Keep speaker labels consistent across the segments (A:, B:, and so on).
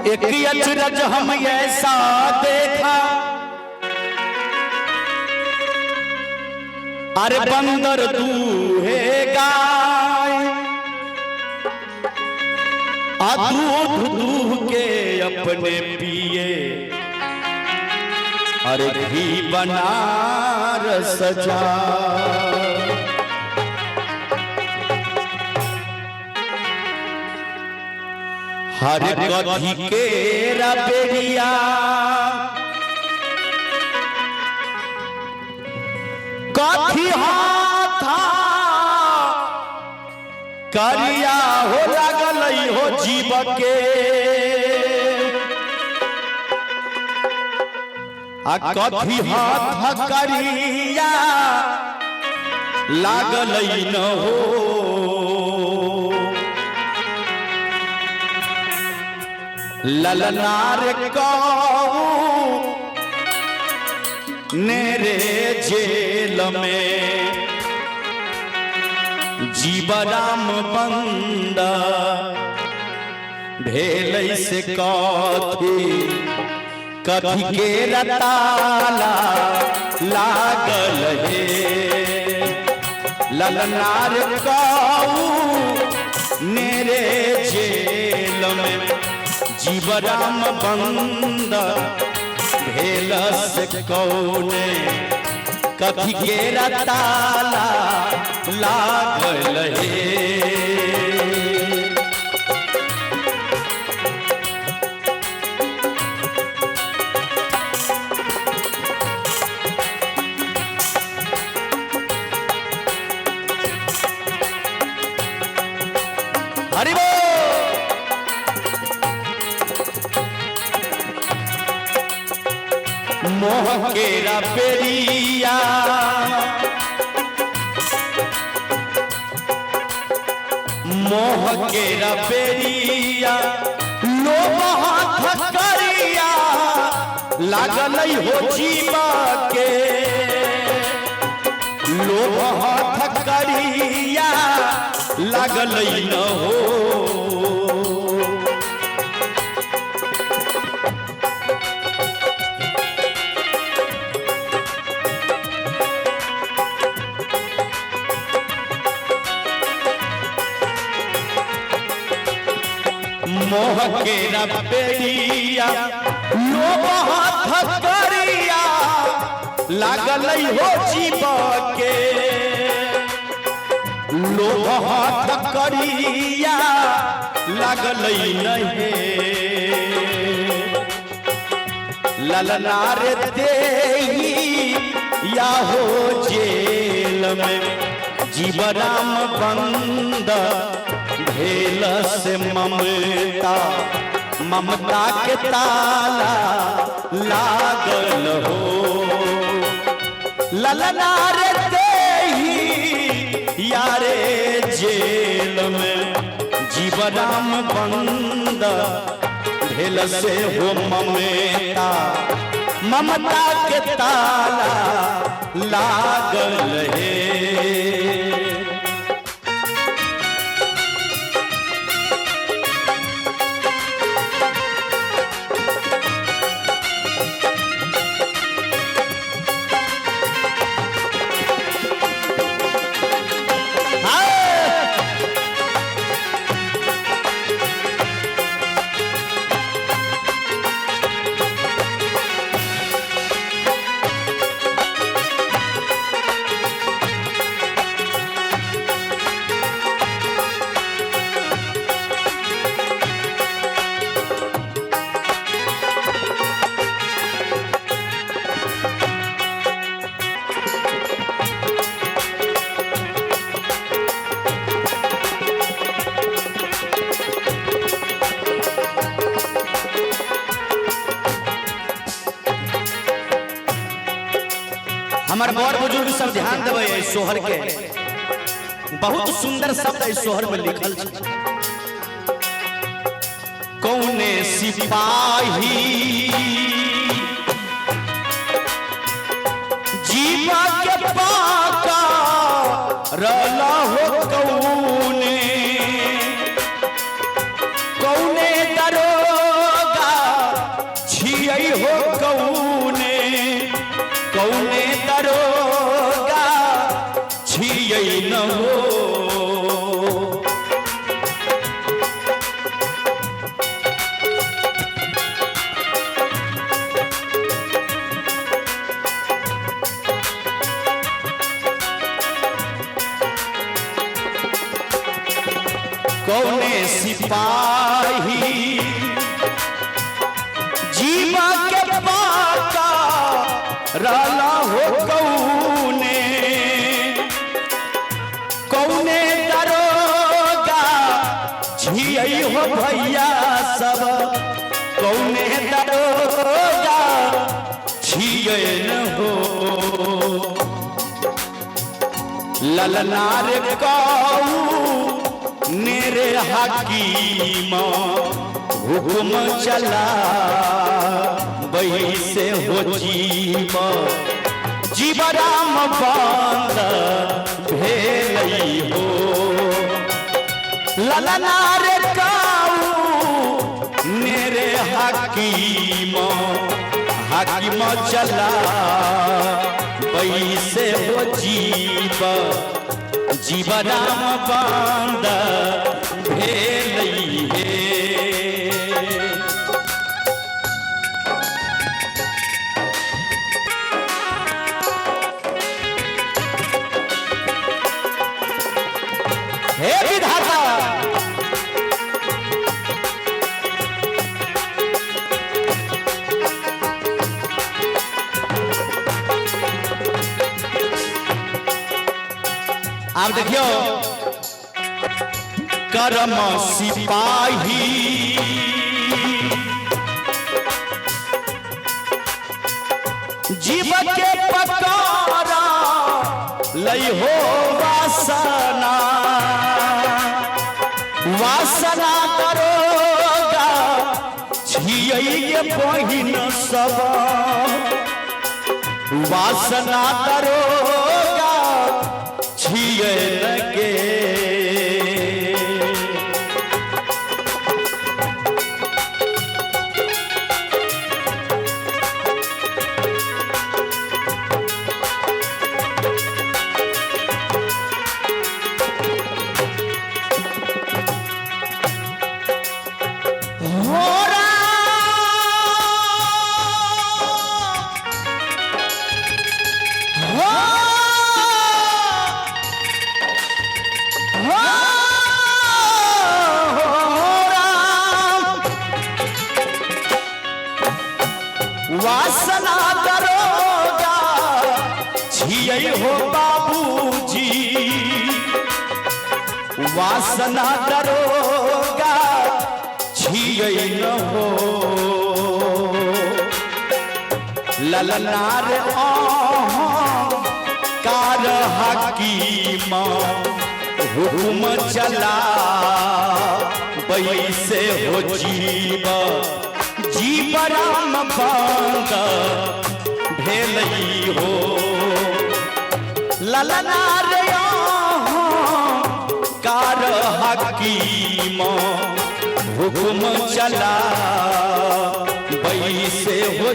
A: एक अचरज हम ऐसा देखा, अरे बंदर दूहे गाय, दूध दूह के अपने पिए, अरे घी बना रस जा। हर कथी के रबेरिया कथी हाथा करिया हो लागल हो जीव के, कथी हाथ करिया लागल न हो। ललनार कहूं नेरे जेल में, जीवराम बंद भेल से कथी के रताला लागल हे। ललनार कहूं नेरे जेल में, जीवराम बंद भेल से कौने कथी के रताला लागल हे। हरि बोल। मोह के रबेरिया मोह के रबेरिया लोभ हाथ करिया लागल हो जीवा के, लोभ हाथ करिया लागल न हो। मोह के रबेरिया लोभ हाथ करिया लागल हो जीव के, लोभ हाथ करिया लागल नहीं। ललनार देही या हो जेल में, जीवराम बंद भेल से ममता के ताला लागल हो। ललनार देही यारे जेल में, जीवराम बंद भेल से हो ममता के ताला लागल हे। हमारे बड़ बुजुर्ग सब ध्यान देवे सोहर के, बहुत सुंदर शब्द सोहर में लिखल छै। कौने सिपाही जीवा के पाका रला हो, कौने दरोगा सिपाही जीवा के पाका राला हो कौने कौने दरोगा झियई हो भैया सब कौने दरोगा झियन हो ललनार कऊ नेरे हकीम हुकुम चला वही से हो जीव राम बांध भेलई हो ललनार कऊ नेरे हकीम हकीम चला वही से हो जीव राम बांध भेलई हे हे विधाता आप देखियो करम सिपाही जीव के पकारा लई हो वासना वासना करोगा छियै बहिन सब वासना करोगा छियै लगे वासना दरोगा छियै हो बाबूजी वासना दरोगा छियै न हो ललनार कार हकीम हुकुम चला वैसे हो जीव राम बांध भेलई हो ललनार कार हकीम हुकुम चला वैसे हो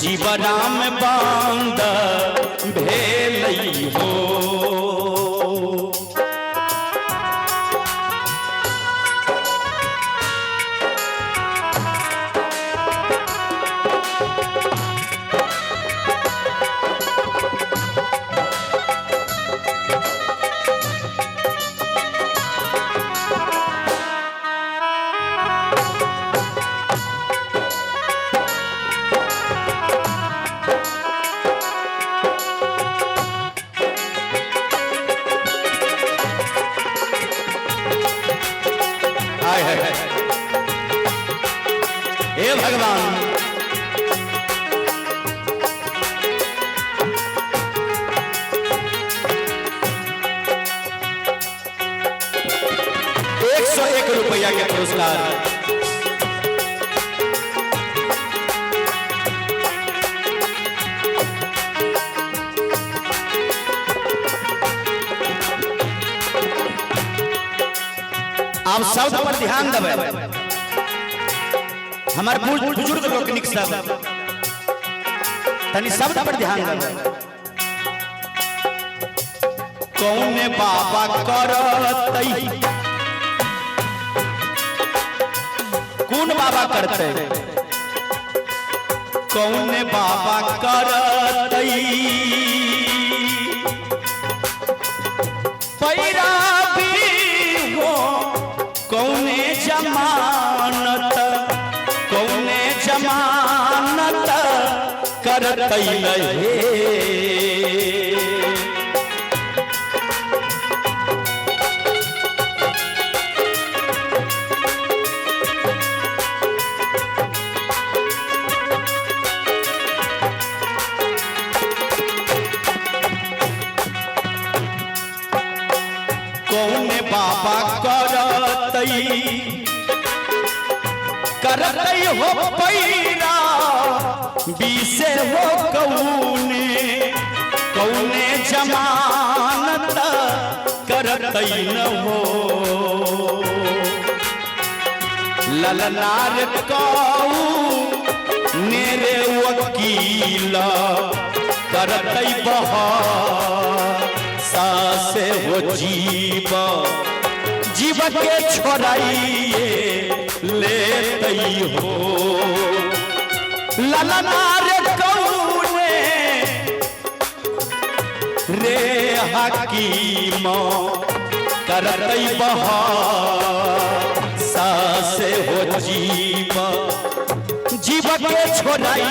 A: जीव राम बांध भेलई हो हे भगवान ₹101 के पुरस्कार आप शब्द पर ध्यान देवे हमारे बुजुर्ग लोग सब तनी शब्द पर ध्यान देवे कौन बाबा करतई कौन बाबा करते कौन बाबा करतई पैरा भी हो जमानत कौने जमानत करतई रहे कौने बाबा करतई हो पैरा बीसे हो कौने जमानत करतई न हो ललनार कऊ मेरे वकील करतई बहा सासे हो जीव के छोड़ाइए लेतई हो ललनार कौने रे हकीम करतई बहा सासे हो जीव के छोड़ाई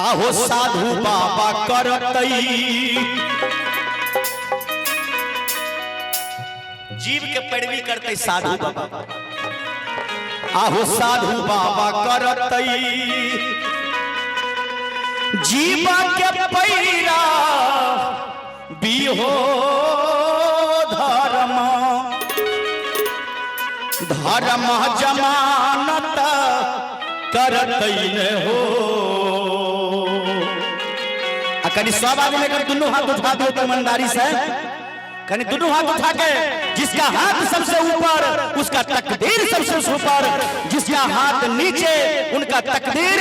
A: आहो साधु बाबा करतई जीव के पैरवी करते साधु बाबा आहो साधु बाबा करतई जीव के पैरा बिहो धर्म जमानत करतई न हो कहीं सब आदमी लेकर दोनों हाथ उठा दो ईमानदारी से कहीं दोनों हाथ उठा के जिसका हाथ सबसे ऊपर उसका तकदीर सबसे ऊपर जिसका हाथ नीचे उनका तकदीर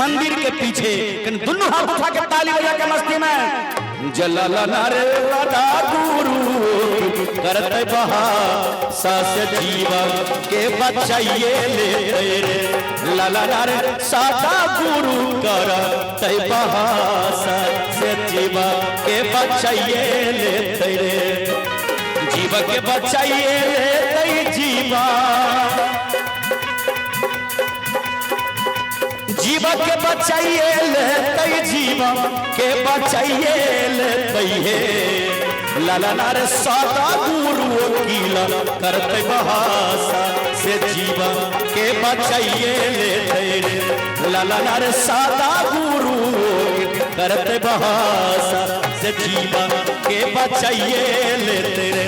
A: मंदिर के पीछे कहीं दोनों हाथ उठा के ताली बजा के मस्ती में जलाला रे राधा गुरु करते बहा सास जीवन के बचाइए ले रे लाला रे सादा गुरु करते बहा सास जीवन के बचाइए ले रे जीव के बचाइए ले जीवा जीव के बचाइए ले जीवा के बचाइए ले लाला रे सादा गुरु वकील करते बहासा से जीवा के बचाइए ले लाला रे सादा गुरु करते बहासा से जीवा के बचाइए ले तेरे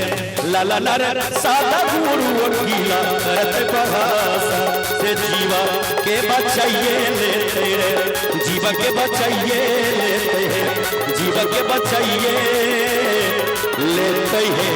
A: लाला रे सादा गुरु वकील करते बहासा से जीवा के बचाइए ले तेरे जीवा के बचाइए लेते हैं जीवा के बचाइए लेते हैं